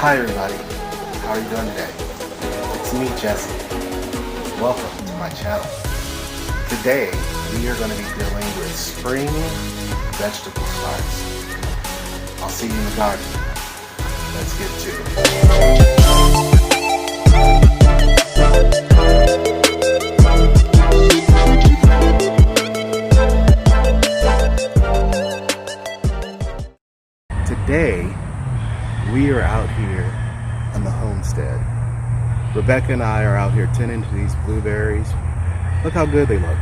Hi everybody, how are you doing today? It's me, Jesse. Welcome to my channel. Today, we are going to be dealing with spring vegetable starts. I'll see you in the garden. Let's get to it. Today, we are out here on the homestead. Rebecca and I are out here tending to these blueberries. Look how good they look.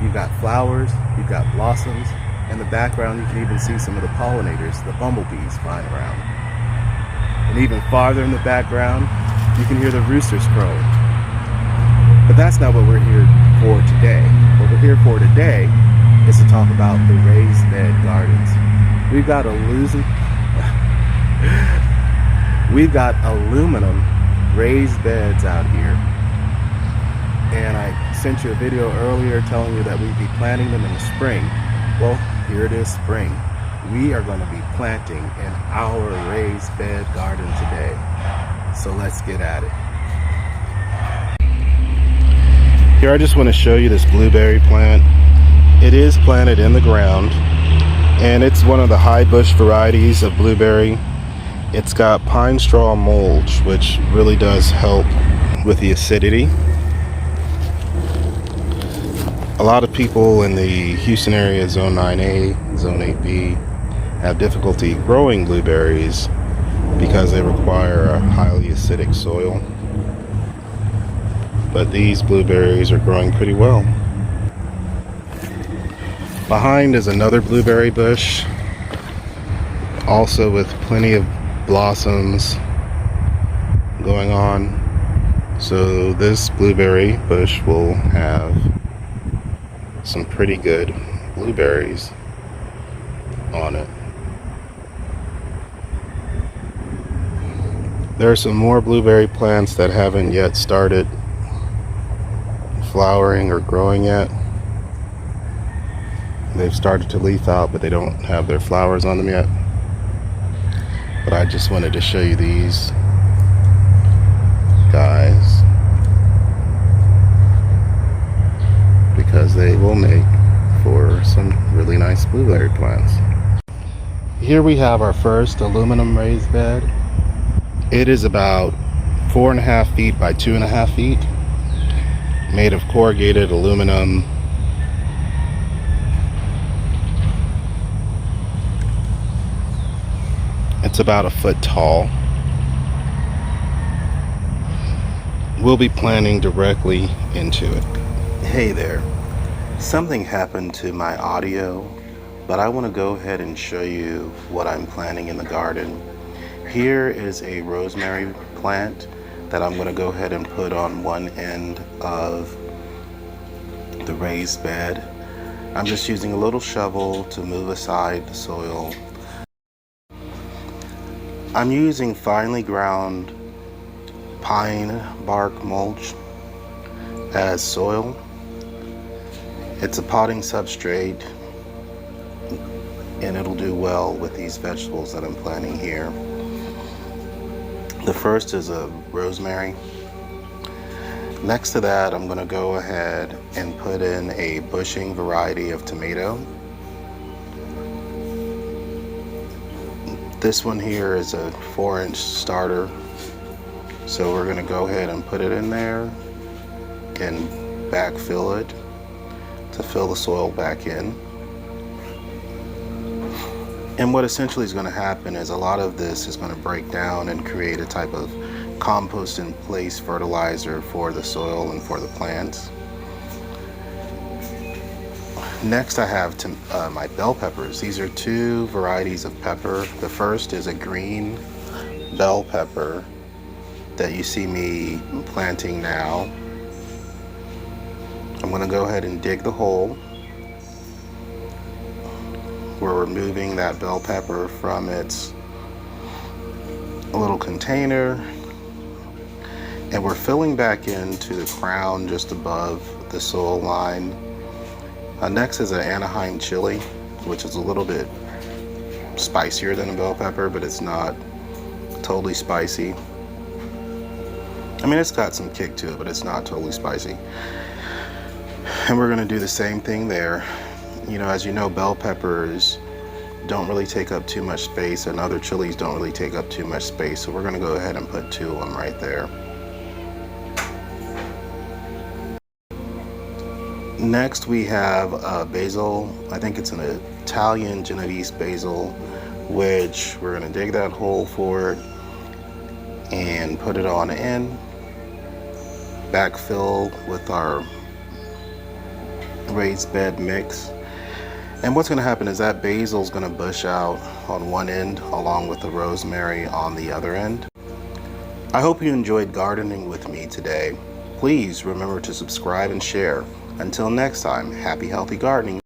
You've got flowers, you've got blossoms. In the background, you can even see some of the pollinators, the bumblebees flying around. And even farther in the background, you can hear the roosters crowing. But that's not what we're here for today. What we're here for today is to talk about the raised bed gardens. We've got aluminum raised beds out here. And I sent you a video earlier telling you that we'd be planting them in the spring. Well, here it is spring. We are going to be planting in our raised bed garden today. So let's get at it. Here I just want to show you this blueberry plant. It is planted in the ground and it's one of the high bush varieties of blueberry. It's got pine straw mulch, which really does help with the acidity. A lot of people in the Houston area, Zone 9A, Zone 8B, have difficulty growing blueberries because they require a highly acidic soil. But these blueberries are growing pretty well. Behind is another blueberry bush, also with plenty of blossoms going on. So this blueberry bush will have some pretty good blueberries on it. There are some more blueberry plants that haven't yet started flowering or growing yet. They've started to leaf out, but they don't have their flowers on them yet. But I just wanted to show you these guys because they will make for some really nice blueberry plants. Here we have our first aluminum raised bed. It is about 4.5 feet by 2.5 feet, made of corrugated aluminum. It's about 1 foot tall. We'll be planting directly into it. Hey there. Something happened to my audio, but I want to go ahead and show you what I'm planting in the garden. Here is a rosemary plant that I'm going to go ahead and put on one end of the raised bed. I'm just using a little shovel to move aside the soil. I'm using finely ground pine bark mulch as soil. It's a potting substrate and it'll do well with these vegetables that I'm planting here. The first is a rosemary. Next to that, I'm going to go ahead and put in a bushing variety of tomato. This one here is a 4-inch starter, so we're going to go ahead and put it in there and backfill it to fill the soil back in. And what essentially is going to happen is a lot of this is going to break down and create a type of compost in place fertilizer for the soil and for the plants. Next I have my bell peppers. These are 2 varieties of pepper. The first is a green bell pepper that you see me planting now. I'm going to go ahead and dig the hole. We're removing that bell pepper from its little container and we're filling back into the crown just above the soil line. Next is an Anaheim Chili, which is a little bit spicier than a bell pepper, but it's not totally spicy. I mean, it's got some kick to it, but it's not totally spicy. And we're gonna do the same thing there. You know, as you know, bell peppers don't really take up too much space, and other chilies don't really take up too much space. So we're gonna go ahead and put 2 of them right there. Next we have basil. I think it's an Italian Genovese basil, which we're gonna dig that hole for it and put it on in. Backfill with our raised bed mix. And what's going to happen is that basil is going to bush out on one end along with the rosemary on the other end. I hope you enjoyed gardening with me today. Please remember to subscribe and share. Until next time, happy healthy gardening.